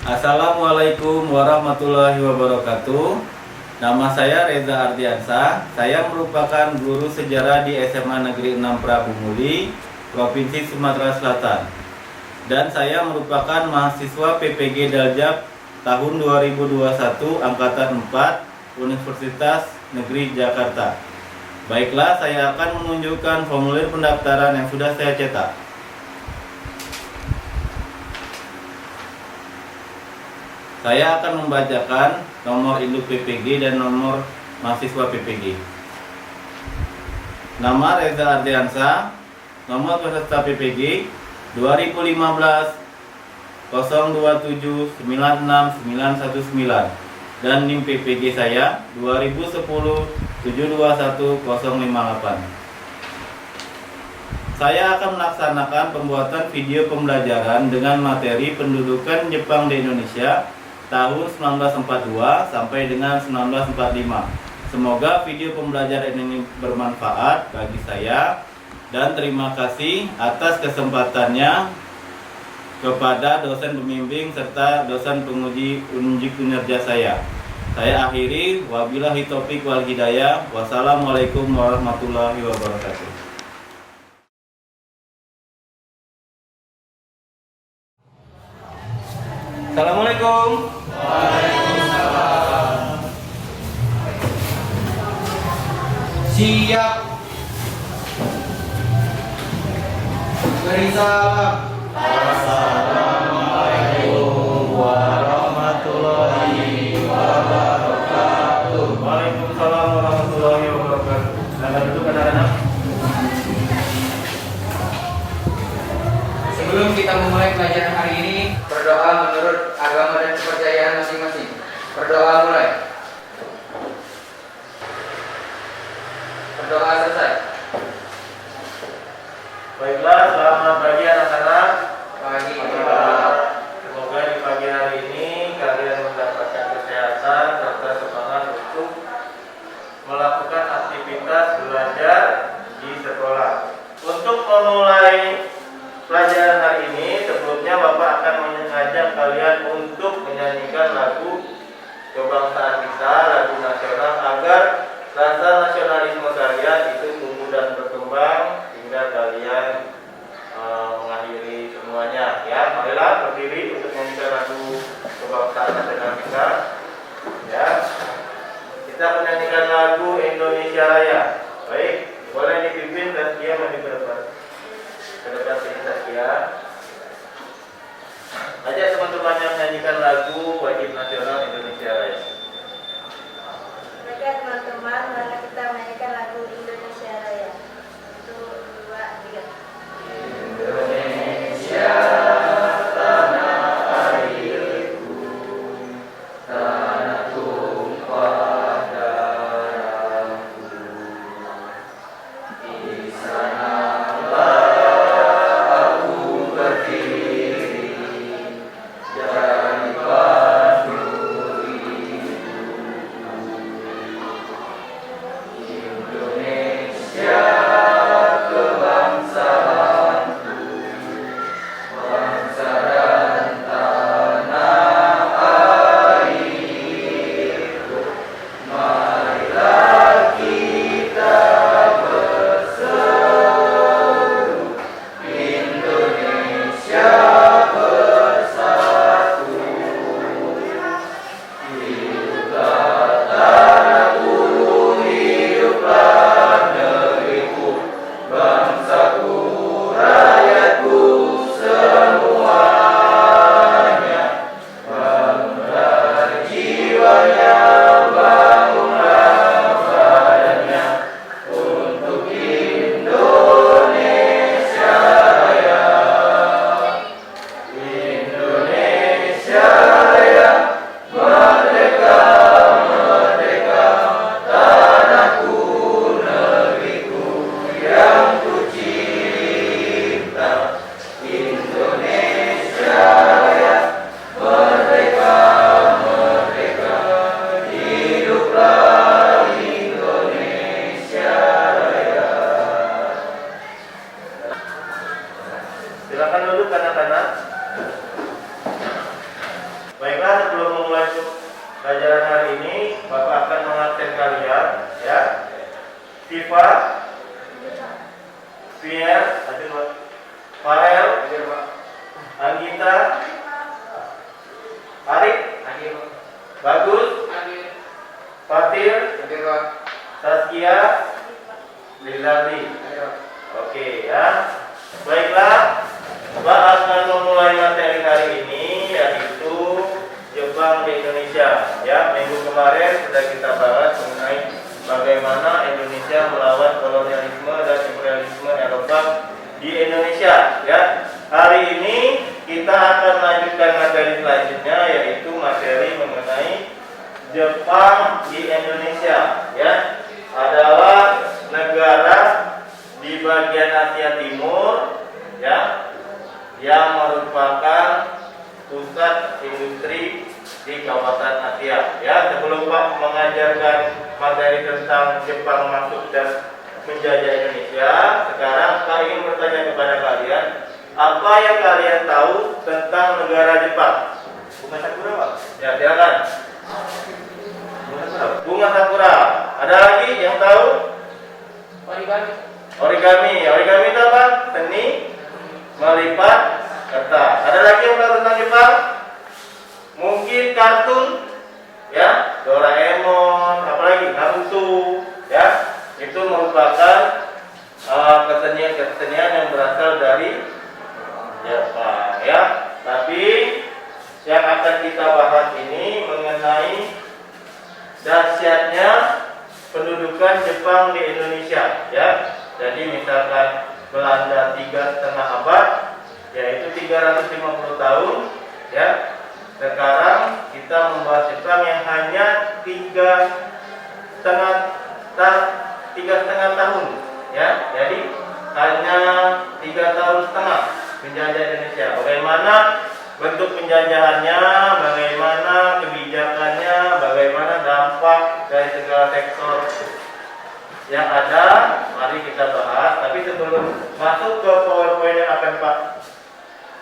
Assalamualaikum warahmatullahi wabarakatuh. Nama saya Reza Ardiansa. Saya merupakan guru sejarah di SMA Negeri 6 Prabu Muli, Provinsi Sumatera Selatan. Dan saya merupakan mahasiswa PPG Daljab tahun 2021 Angkatan 4 Universitas Negeri Jakarta. Baiklah, saya akan menunjukkan formulir pendaftaran yang sudah saya cetak. Saya akan membacakan nomor induk PPG dan nomor mahasiswa PPG. Nama Reza Ardiansa, nomor peserta PPG 2015 027 96919 dan NIM PPG saya 2010 721 058. Saya akan melaksanakan pembuatan video pembelajaran dengan materi pendudukan Jepang di Indonesia tahun 1942 sampai dengan 1945. Semoga video pembelajaran ini bermanfaat bagi saya dan terima kasih atas kesempatannya kepada dosen pembimbing serta dosen penguji unjuk kinerja saya. Saya akhiri, wabillahi taufiq wal hidayah. Wassalamualaikum warahmatullahi wabarakatuh. Assalamualaikum. Waalaikumsalam. Siap. Beri salam. Assalamualaikum warahmatullahi wabarakatuh. Waalaikumsalam warahmatullahi wabarakatuh. Anda duduk anak-anak. Sebelum kita memulai pelajaran hari ini, berdoa menurut agama dan kepercayaan masing-masing. Berdoa mulai. Berdoa selesai. Baiklah, selamat pagi anak-anak. Pagi. Semoga di pagi hari ini kalian mendapatkan kesehatan serta semangat untuk melakukan aktivitas belajar di sekolah. Untuk memulai pelajaran hari ini, sebelumnya Bapak akan mengajak kalian untuk menyanyikan lagu kebangsaan kita, lagu nasional, agar rasa nasionalisme kalian itu tumbuh dan berkembang hingga kalian mengakhiri semuanya. Ya, marilah berdiri untuk menyanyikan lagu kebangsaan nasional kita. Ya, kita menyanyikan lagu Indonesia Raya. Baik, boleh dipimpin Zaskia maju ke depan. Ke depan sini Zaskia. Ajak teman-teman yang menyanyikan lagu wajib nasional Indonesia Raya. Baiklah teman-teman, mari kita menyanyikan lagu Indonesia Raya. 1, 2, 3. Indonesia tanah airku, tanah tumpah darahku. Di sanalah aku berdiri, jadi batu ibuku. Arif, Hadir. Bagus, Hadir. Fatir, Hadir, Pak. Saskia, Lilali. Hadir. Oke ya. Baiklah, Pak akan memulai materi hari ini yaitu Jepang di Indonesia. Ya, minggu kemarin sudah kita bahas mengenai bagaimana Indonesia melawan kolonialisme dan imperialisme Eropa di Indonesia. Ya, hari ini kita akan lanjutkan materi selanjutnya yaitu materi mengenai Jepang di Indonesia. Ya, adalah negara di bagian Asia Timur, ya, yang merupakan pusat industri di kawasan Asia. Ya, sebelum Pak mengajarkan materi tentang Jepang masuk dan menjajah Indonesia, sekarang Pak ingin bertanya kepada kalian, apa yang kalian tahu tentang negara Jepang? Bunga sakura, Pak. Ya, silakan. Bunga sakura. Ada lagi yang tahu? Origami. Origami. Origami itu apa? Seni melipat kertas. Ada lagi yang tahu tentang Jepang? Mungkin kartun, ya, Doraemon, apalagi Naruto, ya, itu merupakan kesenian-kesenian yang berasal dari Jepang, ya. Tapi yang akan kita bahas ini mengenai dahsyatnya pendudukan Jepang di Indonesia, ya. Jadi misalkan Belanda 3,5 abad, yaitu 350 tahun, ya. Sekarang kita membahas Jepang yang hanya 3,5 tahun, ya. Jadi hanya 3 tahun setengah menjajah Indonesia. Bagaimana bentuk penjajahannya, bagaimana kebijakannya, bagaimana dampak dari segala sektor yang ada, mari kita bahas. Tapi sebelum masuk ke PowerPoint yang akan Pak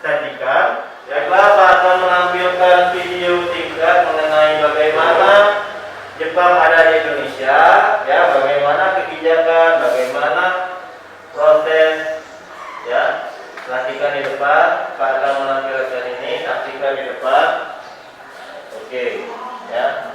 sajikan, baiklah Pak akan menampilkan video singkat mengenai bagaimana Jepang ada di Indonesia, ya, bagaimana kebijakan, bagaimana proses, ya. Saksikan di depan, Pak akan menampilkan ini, saksikan di depan. Oke, ya.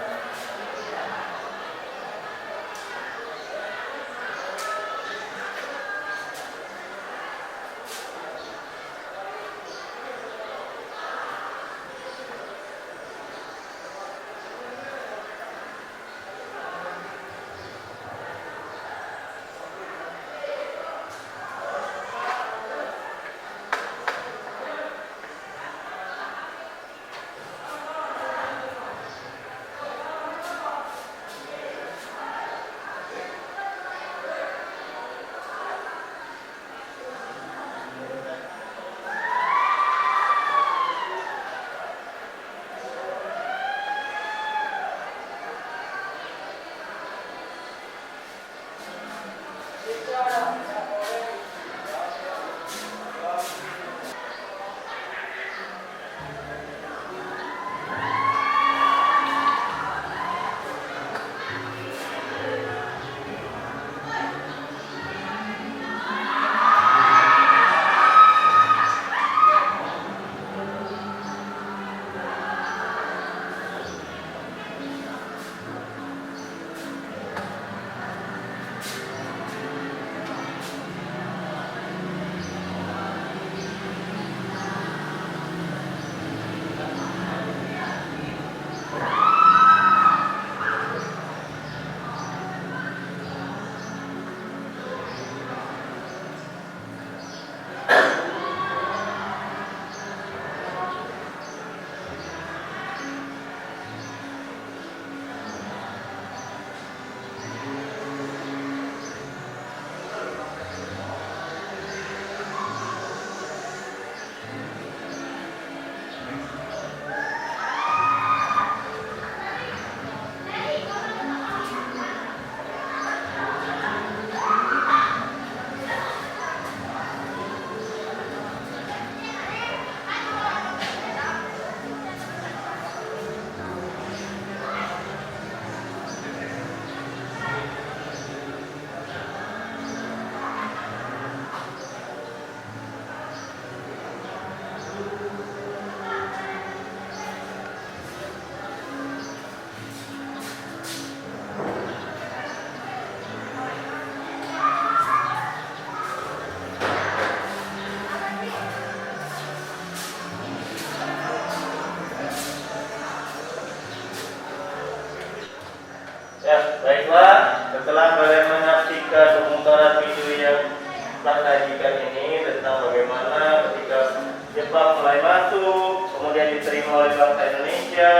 Ya, baiklah. Setelah kalian menyaksikan pemutaran video yang telah sajikan ini tentang bagaimana ketika Jepang mulai masuk, kemudian diterima oleh bangsa Indonesia,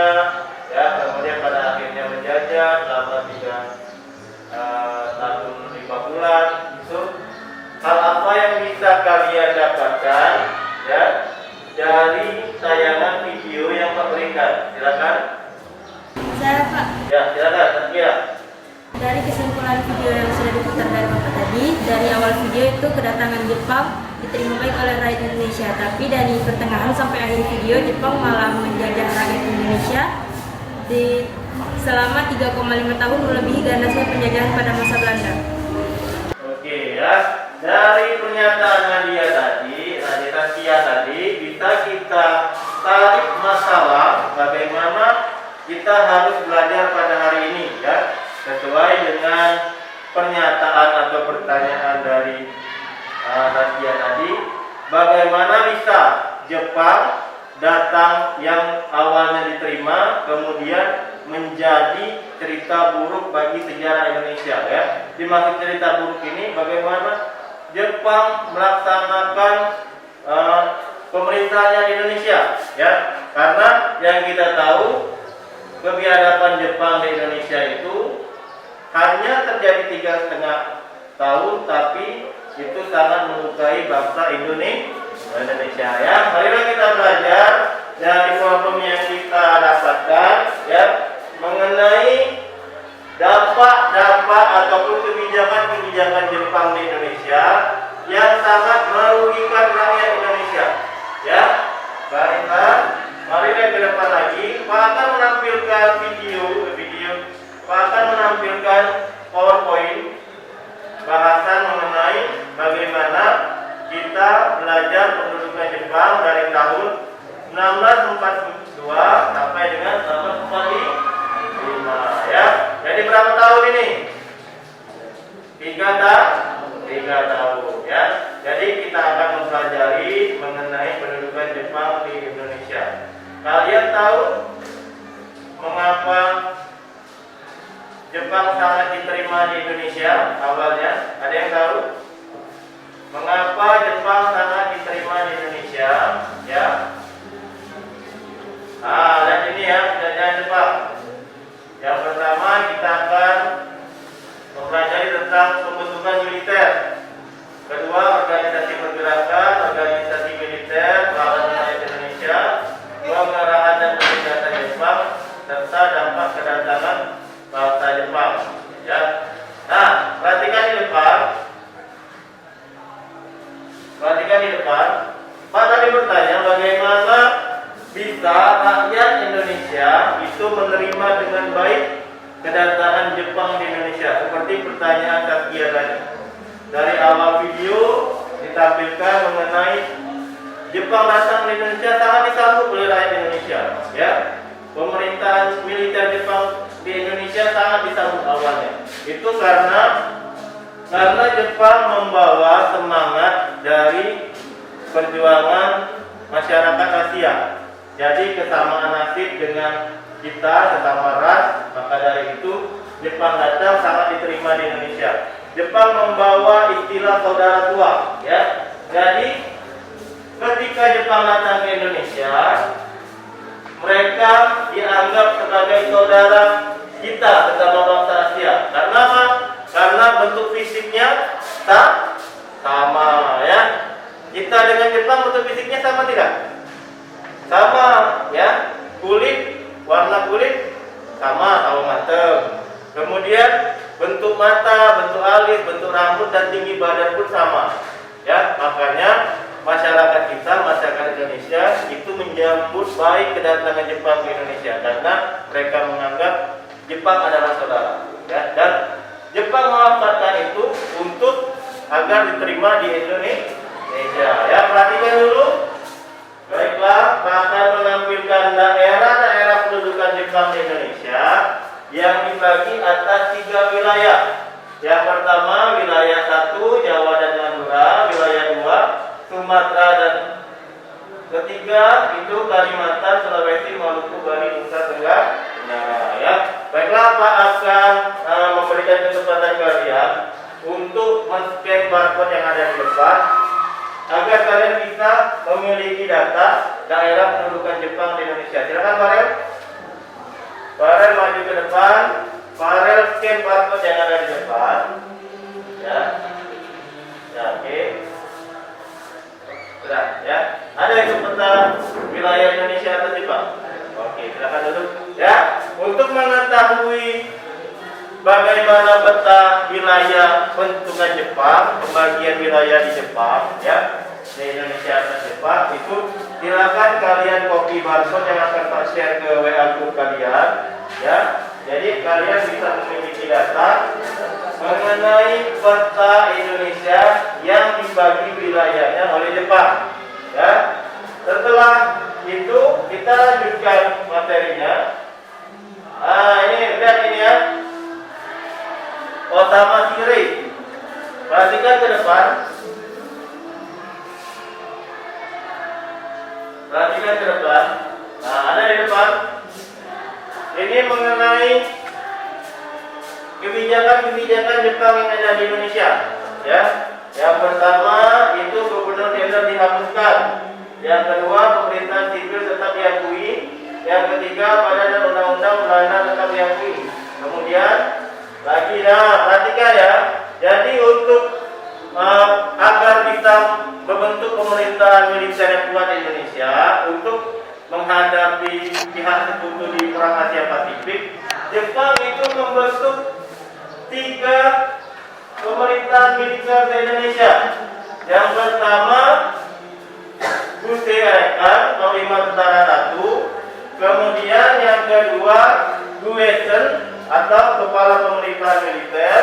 ya, kemudian pada akhirnya menjajah selama 3 tahun 5 bulan. Itu hal apa yang bisa kalian dapatkan, ya, dari tayangan video yang Pak berikan? Silakan. Saya Pak, Ya, silakan. Taskia. dari kesimpulan video yang sudah diputar dari Bapak tadi, dari awal video itu kedatangan Jepang diterima baik oleh rakyat Indonesia, tapi dari pertengahan sampai akhir video Jepang malah menjajah rakyat Indonesia selama 3,5 tahun melebihi ganasnya penjajahan pada masa Belanda. Oke ya, dari pernyataan Nadia Taskia tadi bisa kita tarik masalah bagaimana kita harus belajar pada hari ini, ya, sesuai dengan pernyataan atau pertanyaan dari Taskia tadi, bagaimana bisa Jepang datang yang awalnya diterima kemudian menjadi cerita buruk bagi sejarah Indonesia, ya. Dimaksud cerita buruk ini bagaimana Jepang melaksanakan pemerintahnya di Indonesia, ya. Karena yang kita tahu kebiadaban Jepang di Indonesia itu hanya terjadi 3,5 tahun, tapi itu sangat melukai bangsa Indonesia, ya. Marilah kita belajar dari problem yang kita dapatkan, ya, mengenai dampak-dampak ataupun kebijakan-kebijakan Jepang di Indonesia yang sangat merugikan rakyat Indonesia, ya. Baiklah, mari ke depan lagi. Pak akan menampilkan video, Pak akan menampilkan PowerPoint bahasan mengenai bagaimana kita belajar pendudukan Jepang dari tahun 1942 sampai dengan 1945, ya. Jadi berapa tahun ini? 3 tahun, ya. Jadi kita akan mempelajari mengenai pendudukan Jepang di Indonesia. Kalian tahu mengapa Jepang sangat diterima di Indonesia awalnya? Ada yang tahu? Mengapa Jepang sangat diterima di Indonesia? Ya. Lihat ini ya, penjajahan Jepang. Yang pertama kita akan mempelajari tentang pembentukan militer. Kedua, organisasi pergerakan, organisasi militer, perlawanan rakyat Indonesia, pengarahan dan peningkatan Jepang, serta dampak kedatangan bangsa Jepang, ya. Nah, perhatikan di depan. Pak tadi bertanya bagaimana bisa rakyat Indonesia itu menerima dengan baik kedatangan Jepang di Indonesia, seperti pertanyaan Taskia tadi. Dari awal video ditampilkan mengenai Jepang datang di Indonesia sangat disambut oleh rakyat Indonesia, ya. Pemerintahan militer Jepang di Indonesia sangat disambut awalnya. Itu karena Jepang membawa semangat dari perjuangan masyarakat Asia. Jadi kesamaan nasib dengan kita, sesama ras, maka dari itu Jepang datang sangat diterima di Indonesia. Jepang membawa istilah saudara tua, ya. Jadi ketika Jepang datang ke Indonesia, mereka dianggap sebagai saudara kita sesama bangsa Asia. Karena apa? Karena bentuk fisiknya sama, ya. Kita dengan Jepang bentuk fisiknya sama tidak? Sama, ya. Warna kulit sama mateng. Kemudian bentuk mata, bentuk alis, bentuk rambut dan tinggi badan pun sama, ya. Makanya masyarakat Indonesia itu menyambut baik kedatangan Jepang ke Indonesia karena mereka menganggap Jepang adalah saudara, ya. Dan Jepang memanfaatkan itu untuk agar diterima di Indonesia, ya. Perhatikan dulu. Baiklah, akan menampilkan daerah-daerah pendudukan Jepang di Indonesia yang dibagi atas 3 wilayah. Yang pertama wilayah 1 Jawa dan Madura, wilayah 2 Sumatera, dan ketiga itu Kalimantan, Sulawesi, Maluku, Bali, Nusa Tenggara, ya. Baiklah, Pak akan depan agar kalian bisa memiliki data daerah pendudukan Jepang di Indonesia. Silakan Farel. Farel maju ke depan. Farel scan barcode yang ada di depan. Ya. Ya, oke. Sudah, ya. Ada itu peta wilayah Indonesia atau Jepang? Oke, silakan duduk. Ya, untuk mengetahui bagaimana peta wilayah bentukan Jepang, pembagian wilayah di Jepang, ya, di Indonesia dan Jepang, itu silakan kalian copy barcode yang akan Pak share ke WA group kalian, ya. Jadi kalian bisa memiliki data mengenai peta Indonesia yang dibagi wilayahnya oleh Jepang, ya. Setelah itu kita lanjutkan materinya. Ini lihat ini ya. Otama kiri. Perhatikan ke depan. Perhatikan ke depan. Nah, ada di depan. Ini mengenai kebijakan-kebijakan Jepang yang ada di Indonesia. Ya. Yang pertama itu gubernur jenderal dihapuskan. Yang kedua pemerintahan sipil tetap diakui. Yang ketiga badan undang-undang pelayanan tetap diakui. Kemudian lagi, nah perhatikan ya. Jadi untuk agar bisa membentuk pemerintahan militer yang kuat di Indonesia untuk menghadapi pihak sekutu di perang Asia Pasifik, Jepang itu membentuk 3 pemerintahan militer di Indonesia. Yang pertama Guserekan, Panglima Tentara 1. Kemudian yang kedua Guesen atau Kepala Pemerintahan Militer.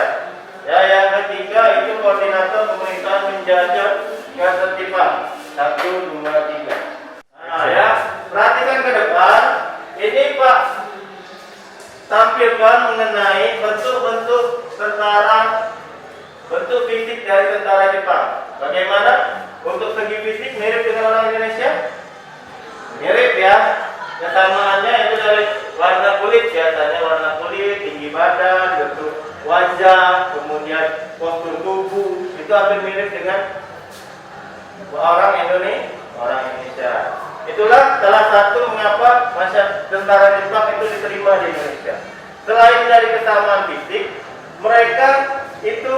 Ya, yang ketiga itu Koordinator Pemerintahan Penjajah Ketertiban 1, 2, 3. Nah ya, perhatikan ke depan. Ini Pak tampilkan mengenai bentuk-bentuk tentara, bentuk fisik dari tentara Jepang. Bagaimana? Untuk segi fisik mirip dengan orang Indonesia? Mirip ya. Kesamaannya itu dari warna kulit, biasanya warna kulit, tinggi badan, bentuk wajah, kemudian postur tubuh, itu hampir mirip dengan orang Indonesia. Itulah salah satu mengapa tentara Jepang itu diterima di Indonesia. Selain dari kesamaan fisik, mereka itu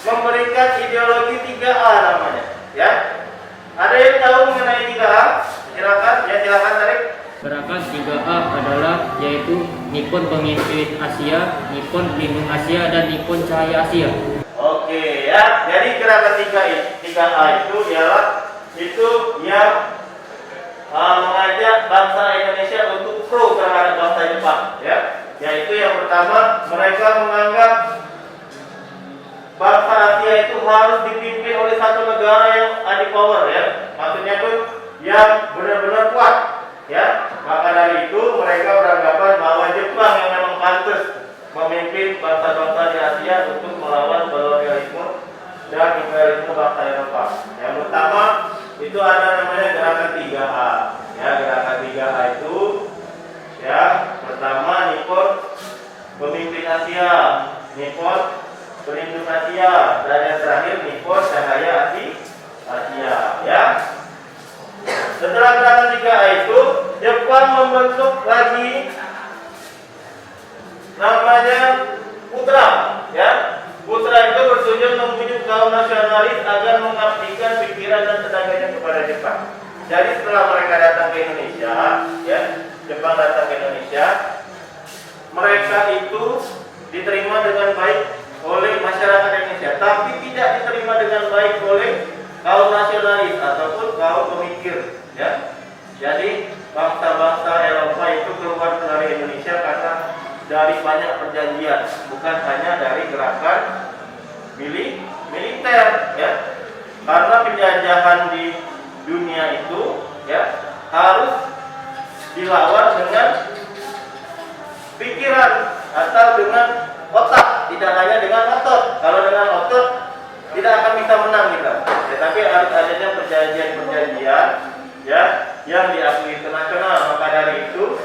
memberikan ideologi 3A namanya. Ya, ada yang tahu mengenai 3A? Silakan, ya silakan tarik. Gerakan 3A adalah yaitu Nippon Pemimpin Asia, Nippon Pelindung Asia, dan Nippon Cahaya Asia. Oke ya, jadi gerakan 3A itu ialah itu yang mengajak bangsa Indonesia untuk pro terhadap bangsa Jepang, ya. Yaitu yang pertama, mereka menganggap bangsa Asia itu harus dipimpin oleh satu negara yang adipower, ya. Maksudnya itu yang benar-benar kuat. Ya, maka dari itu mereka beranggapan bahwa Jepang yang memang pantas memimpin bangsa-bangsa di Asia untuk melawan kolonialisme dan imperialisme bangsa Eropa. Yang pertama itu ada namanya gerakan 3A. Ya, gerakan 3A itu ya pertama Nippon Pemimpin Asia, Nippon Pelindung Asia, dan yang terakhir Nippon Cahaya Asia. Ya. Setelah gerakan 3A itu, Jepang membentuk lagi namanya Putra, ya. Putra itu bertujuan membujuk kaum nasionalis agar mengabdikan pikiran dan tenaganya kepada Jepang. Jadi setelah mereka datang ke Indonesia, ya, Jepang datang ke Indonesia, mereka itu diterima dengan baik oleh masyarakat Indonesia, tapi tidak diterima dengan baik oleh kaum nasionalis ataupun kaum pemikir, ya. Jadi bangsa-bangsa Eropa itu keluar dari Indonesia karena dari banyak perjanjian, bukan hanya dari gerakan militer, ya. Karena penjajahan di dunia itu, ya, harus dilawan dengan pikiran atau dengan otak, tidak hanya dengan otot. Kalau dengan otot tidak akan bisa menang kita. Tetapi harus adanya perjanjian-perjanjian, ya, yang diakui internasional. Maka dari itu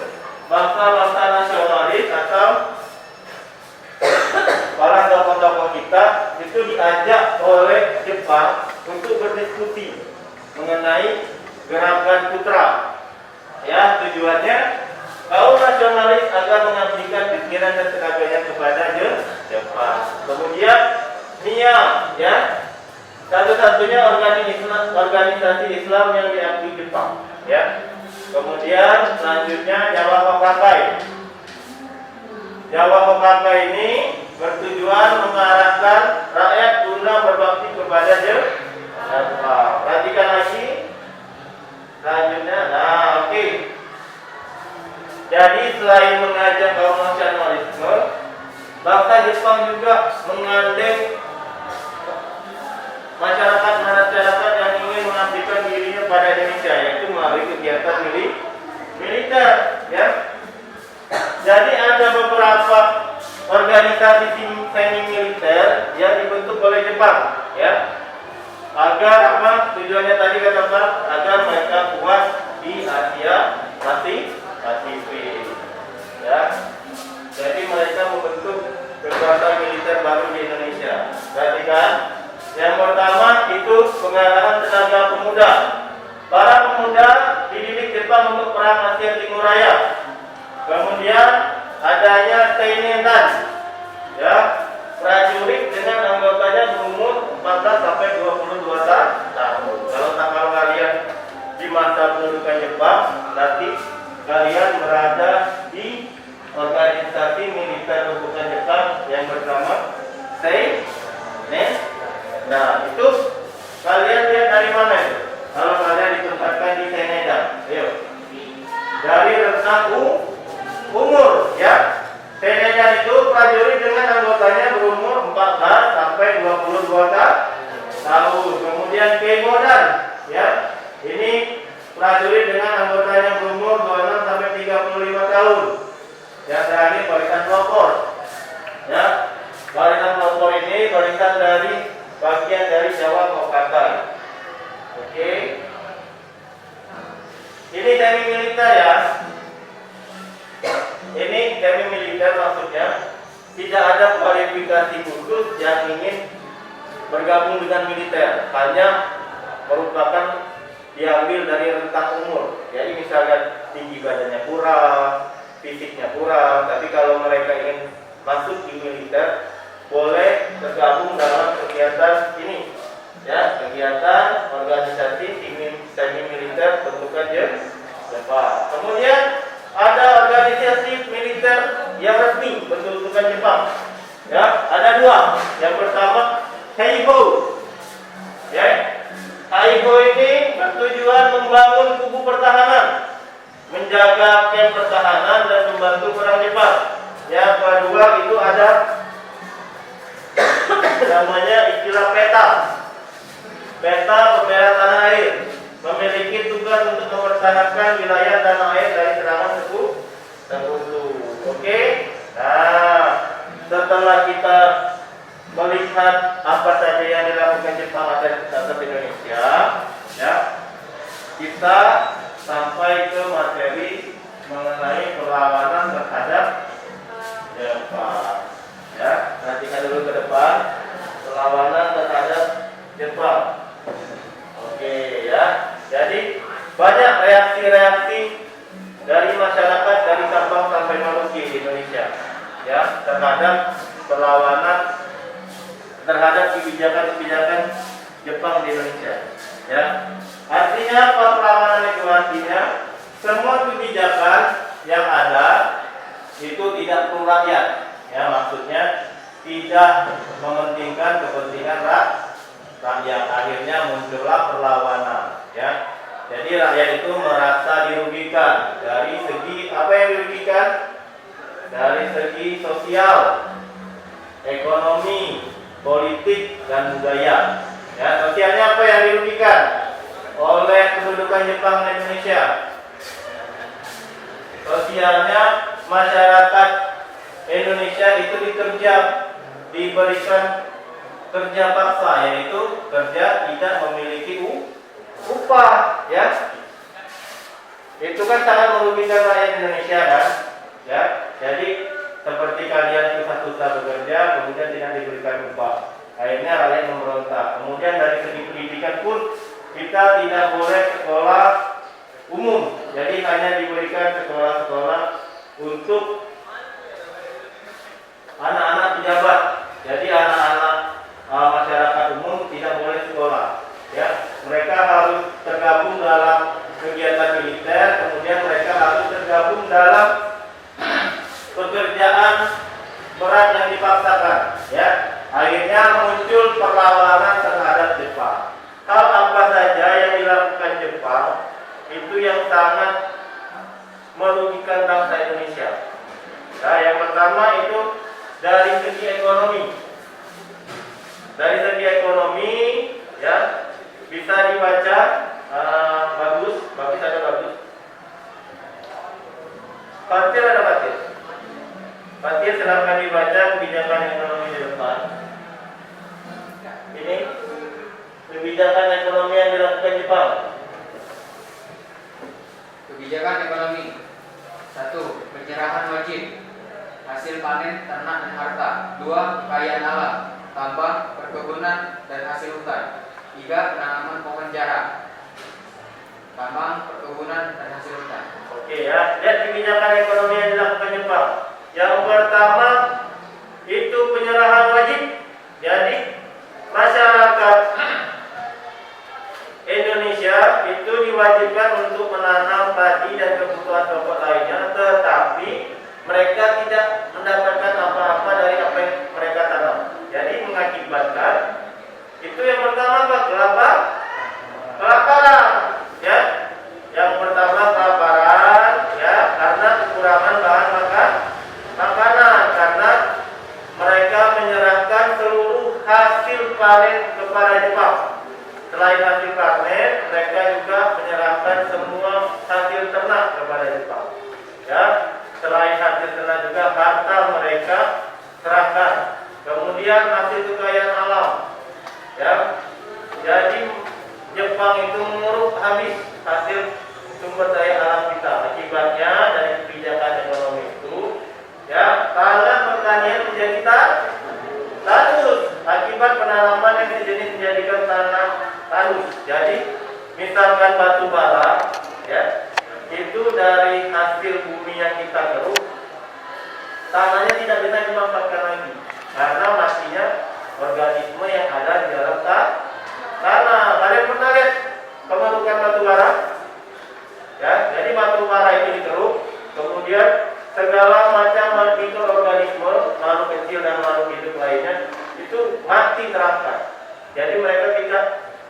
bangsa-bangsa nasionalis atau para tokoh-tokoh kita itu diajak oleh Jepang untuk nasionalis agar mengabdikan pikiran dan tenaganya kepada Jepang. Kemudian NIAM, ya, satu-satunya organisasi Islam yang diakui Jepang, ya. Kemudian selanjutnya Jawa Hokakai. Jawa Hokakai ini bertujuan mengarahkan rakyat guna berbakti kepada Jepang. Perhatikan lagi. Selanjutnya, nah oke. Jadi selain mengajak kaum nasionalisme, bangsa Jepang juga menggandeng masyarakat yang ingin mengabdikan dirinya pada Indonesia, yaitu melalui kegiatan militer, ya. Jadi ada beberapa organisasi semi militer yang dibentuk oleh Jepang, ya. Agar apa? Tujuannya tadi katakan agar mereka kuat di Asia Pasifik, ya. Jadi mereka membentuk kekuatan militer baru di Indonesia. Perhatikan, yang pertama itu pengarahan tenaga pemuda. Para pemuda dididik Jepang untuk perang Asia Timur Raya. Kemudian adanya Seinedan, ya, prajurit dengan anggotanya berumur 14 sampai 22 tahun. Kalau kalian di masa pendudukan Jepang, nanti kalian berada di organisasi militer bentukan Jepang yang bernama Seinedan. Nah, itu kalian lihat dari mana itu? Kalau kalian ditempatkan di Seinedan, ayo. Dari rentang umur, ya. Seinedan itu prajurit dengan anggotanya berumur 14 sampai 22 tahun. Kemudian Keimodan, ya. Ini prajurit dengan anggotanya berumur 26 sampai 35 tahun. Yang terakhir barisan pelopor. Ya. Barisan pelopor ini barisan dari bagian dari Jawa Hokakai. Oke. Ini semi militer, ya. Ini semi militer maksudnya tidak ada kualifikasi khusus yang ingin bergabung dengan militer, hanya merupakan diambil dari rentang umur. Jadi misalkan tinggi badannya kurang, fisiknya kurang, tapi kalau mereka ingin masuk di militer, boleh tergabung dalam kegiatan ini, ya, kegiatan organisasi semi militer bentukan Jepang. Kemudian ada organisasi militer yang resmi bentukan Jepang, ya, ada dua. Yang pertama Heiho, ya. Heiho ini bertujuan membangun kubu pertahanan, menjaga camp pertahanan dan membantu perang Jepang. Yang kedua itu ada namanya istilah peta pembela tanah air, memiliki tugas untuk mempertahankan wilayah tanah air dari serangan sekutu. Oke. Nah, setelah kita melihat apa saja yang dilakukan Jepang atas Indonesia, ya, kita sampai ke materi mengenai perlawanan terhadap Jepang. Ya, perhatikan dulu ke depan, perlawanan terhadap Jepang. Oke, ya. Jadi banyak reaksi-reaksi dari masyarakat dari Sabang sampai Maluku di Indonesia, ya, terhadap perlawanan terhadap kebijakan-kebijakan Jepang di Indonesia, ya. Artinya apa perlawanan itu? Artinya semua kebijakan yang ada itu tidak pro rakyat, ya, maksudnya tidak mementingkan kepentingan rakyat. Akhirnya muncullah perlawanan, ya. Jadi rakyat itu merasa dirugikan dari segi apa yang dirugikan? Dari segi sosial, ekonomi, politik dan budaya. Ya, sosialnya apa yang dirugikan oleh kedudukan Jepang di Indonesia? Sosialnya masyarakat Indonesia itu diberikan kerja paksa, yaitu kerja tidak memiliki upah, ya. Itu kan sangat merugikan rakyat Indonesia, kan? Ya, jadi seperti kalian susah-susah bekerja, kemudian tidak diberikan upah. Akhirnya rakyat memberontak. Kemudian dari segi pendidikan pun kita tidak boleh sekolah umum, jadi hanya diberikan sekolah-sekolah dalam pekerjaan berat yang dipaksakan, ya. Akhirnya muncul perlawanan terhadap Jepang. Hal apa saja yang dilakukan Jepang itu yang sangat merugikan bangsa Indonesia. Nah, yang pertama itu dari segi ekonomi. Dari segi ekonomi, ya, bisa dibaca bagus ada bagus. Fatir ada Fatir. Fatir silakan dibaca kebijakan ekonomi di depan. Ini kebijakan ekonomi yang dilakukan Jepang. Kebijakan ekonomi. 1. Penyerahan wajib hasil panen ternak dan harta. 2. Kekayaan alam, tambang, perkebunan, dan hasil hutan. 3. Penanaman pohon jarak, tambang, perkebunan, dan hasil hutan. Oke ya, lihat kebijakan ekonomi yang dilakukan Jepang. Yang pertama itu penyerahan wajib. Jadi masyarakat Indonesia itu diwajibkan untuk menanam padi dan kebutuhan pokok lainnya, tetapi mereka tidak mendapatkan apa-apa dari apa yang mereka tanam. Jadi mengakibatkan itu yang pertama apa? Kelaparan, ya. Yang pertama kelaparan, ya, karena kekurangan bahan makanan, karena mereka menyerahkan seluruh hasil panen kepada Jepang. Selain hasil panen, mereka juga menyerahkan semua hasil ternak kepada Jepang. Ya, selain hasil ternak juga harta mereka serahkan. Kemudian hasil kekayaan alam. Ya, jadi Jepang itu menguruk habis hasil sumber daya alam kita. Akibatnya dari kebijakan ekonomi itu, ya, tanah pertanian menjadi tandus. Akibat penanaman yang sejenis menjadikan tanah tandus. Jadi misalkan batu bara, ya, itu dari hasil bumi yang kita geruk, tanahnya tidak bisa dimanfaatkan lagi karena matinya organisme yang ada di dalam tanah. Kalian pernah lihat pembentukan batu bara? Ya, jadi batu bara itu digeruk, kemudian segala macam mikroorganisme, makhluk kecil dan makhluk hidup lainnya itu mati terangkat. Jadi mereka tidak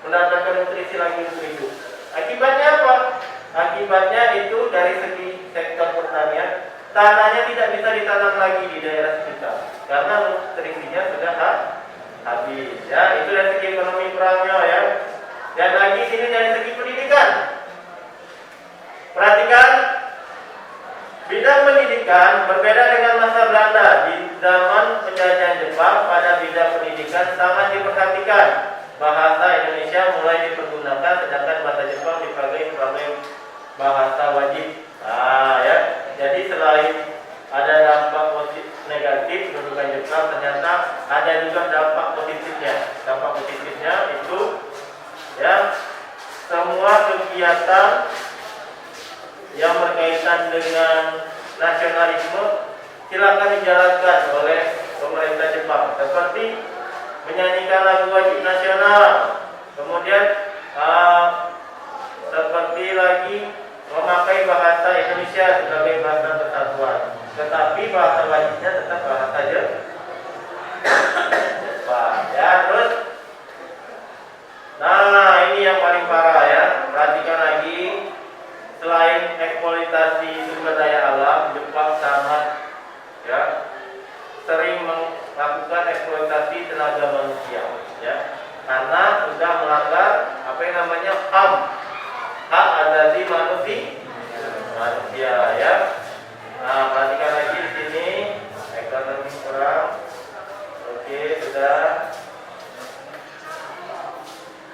mendapatkan nutrisi lagi untuk hidup. Akibatnya apa? Akibatnya itu dari segi sektor pertanian, tanahnya tidak bisa ditanam lagi di daerah sekitar karena nutrisinya sudah habis. Ya, itu dari segi ekonomi perangnya, ya. Dan lagi sini dari segi pendidikan. Perhatikan, bidang pendidikan berbeda dengan masa Belanda. Di zaman penjajahan Jepang, pada bidang pendidikan sangat diperhatikan. Bahasa Indonesia mulai dipergunakan, sedangkan bahasa Jepang dipakai sebagai bahasa wajib. Ya. Jadi selain ada dampak positif negatif pendudukan Jepang, ternyata ada juga dampak positifnya. Dampak positifnya itu, ya, semua kegiatan yang berkaitan dengan nasionalisme silakan dijalankan oleh pemerintah Jepang, seperti menyanyikan lagu wajib nasional, kemudian seperti lagi memakai bahasa Indonesia sebagai bahasa persatuan, tetapi bahasa wajibnya tetap bahasa Jepang. Ya, terus, nah ini yang paling parah, ya. Perhatikan lagi. Selain eksploitasi sumber daya alam, Jepang sangat, ya, sering melakukan eksploitasi tenaga manusia, ya, karena sudah melanggar apa yang namanya hak asasi manusia, ya. Nah, perhatikan lagi di sini ekonomi perang. Oke, sudah.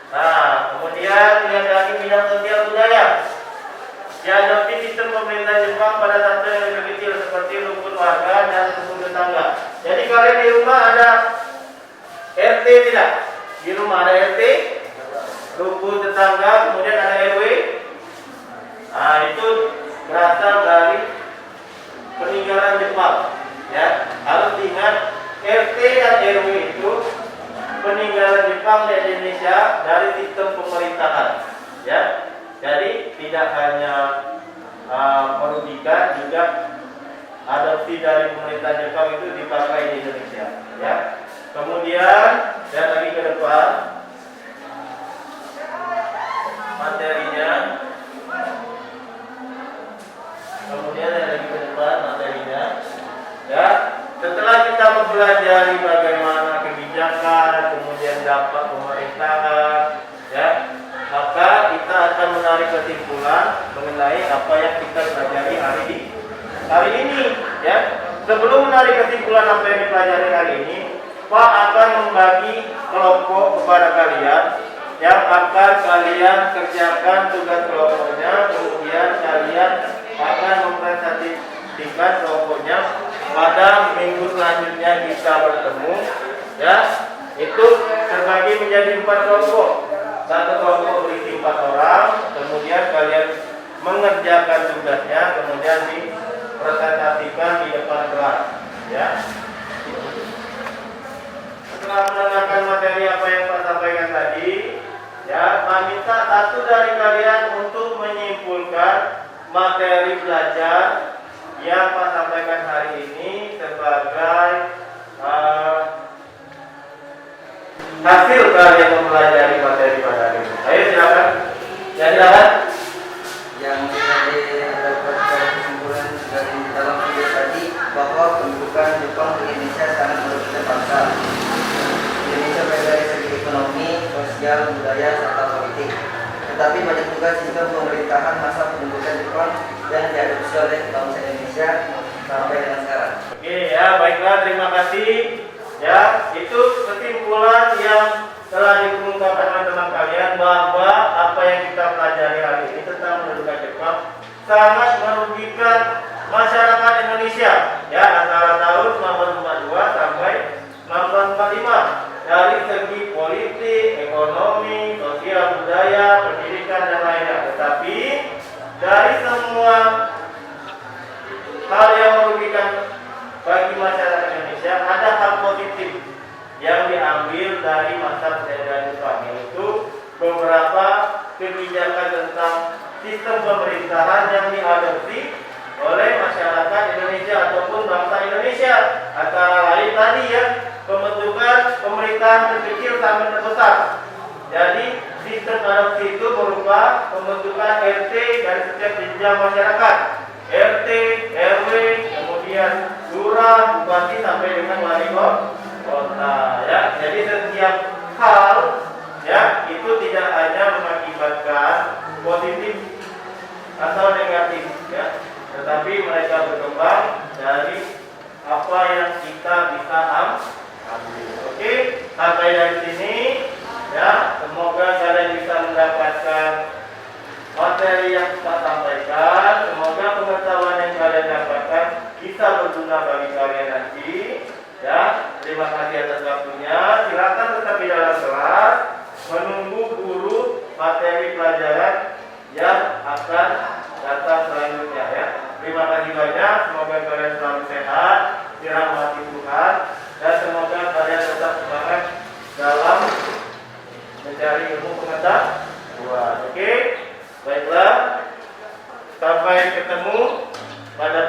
Nah, kemudian lihat lagi bidang sosial budaya. Dihadapi sistem pemerintah Jepang pada tata yang lebih kecil seperti rukun warga dan rukun tetangga. Jadi kalian di rumah ada RT tidak? Di rumah ada RT, rukun tetangga, kemudian ada RW. Nah, itu berasal dari peninggalan Jepang. Ya, harus diingat RT dan RW itu peninggalan Jepang di Indonesia dari sistem pemerintahan. Ya. Jadi tidak hanya merugikan, juga adopsi dari pemerintah Jepang itu dipakai di Indonesia, ya. Kemudian dan lagi ke depan materinya. Kemudian dan lagi ke depan materinya, ya. Setelah kita mempelajari bagaimana kebijakan, kemudian dampak pemerintahan, ya, maka kita akan menarik kesimpulan mengenai apa yang kita pelajari hari ini, ya. Sebelum menarik kesimpulan apa yang dipelajari hari ini, Pak akan membagi kelompok kepada kalian yang akan kalian kerjakan tugas kelompoknya, kemudian kalian akan mempresentasikan kelompoknya pada minggu selanjutnya kita bertemu, ya. Itu terbagi menjadi 4 kelompok. Satu kelompok berisi 4 orang, kemudian kalian mengerjakan tugasnya, kemudian dipresentasikan di depan kelas, ya. Setelah mendengarkan materi apa yang Pak sampaikan tadi, ya, Pak minta satu dari kalian untuk menyimpulkan materi belajar yang Pak sampaikan hari ini sebagai hasil kalian mempelajari materi pada hari ini. Ayo silakan. Ya, silakan. Yang didapatkan kesimpulan dari dalam video tadi bahwa pendudukan Jepang di Indonesia sangat merugikan bangsa. Indonesia baik dari segi ekonomi, sosial, budaya, serta politik. Tetapi banyak juga sistem pemerintahan masa pendudukan Jepang yang diadopsi oleh bangsa Indonesia sampai dengan sekarang. Oke, ya, baiklah, terima kasih. Ya, itu kesimpulan yang telah dikemukakan teman-teman kalian bahwa apa yang kita pelajari hari ini tentang pendudukan Jepang sangat merugikan masyarakat Indonesia, ya, antara tahun 1942 sampai 1945 dari segi politik, ekonomi, sosial, budaya, pendidikan dan lainnya. Tetapi dari semua hal yang merugikan bagi masyarakat Indonesia, ada hal positif yang diambil dari masa penjajahan Jepang, yaitu beberapa kebijakan tentang sistem pemerintahan yang diadopsi oleh masyarakat Indonesia ataupun bangsa Indonesia. Antara lain tadi, ya, pembentukan pemerintahan terkecil sampai terbesar. Jadi sistem adopsi itu berupa pembentukan RT dari setiap jenjang masyarakat, RT, RW, kemudian lurah, bupati sampai dengan wali kota, ya. Jadi setiap hal, ya, itu tidak hanya mengakibatkan positif atau negatif, ya, tetapi mereka berkembang dari apa yang kita bisa ambil. Oke, sampai dari sini, ya. Semoga kalian bisa mendapatkan materi yang kita sampaikan. Semoga pengetahuan yang kalian dapatkan bisa berguna bagi kalian nanti, ya. Terima kasih atas waktunya. Silakan tetap di dalam kelas menunggu guru materi pelajaran yang akan datang selanjutnya, ya. Terima kasih banyak. Semoga kalian selalu sehat, dirahmati Tuhan, dan semoga kalian tetap semangat dalam mencari ilmu pengetahuan. Oke, baiklah. Sampai ketemu pada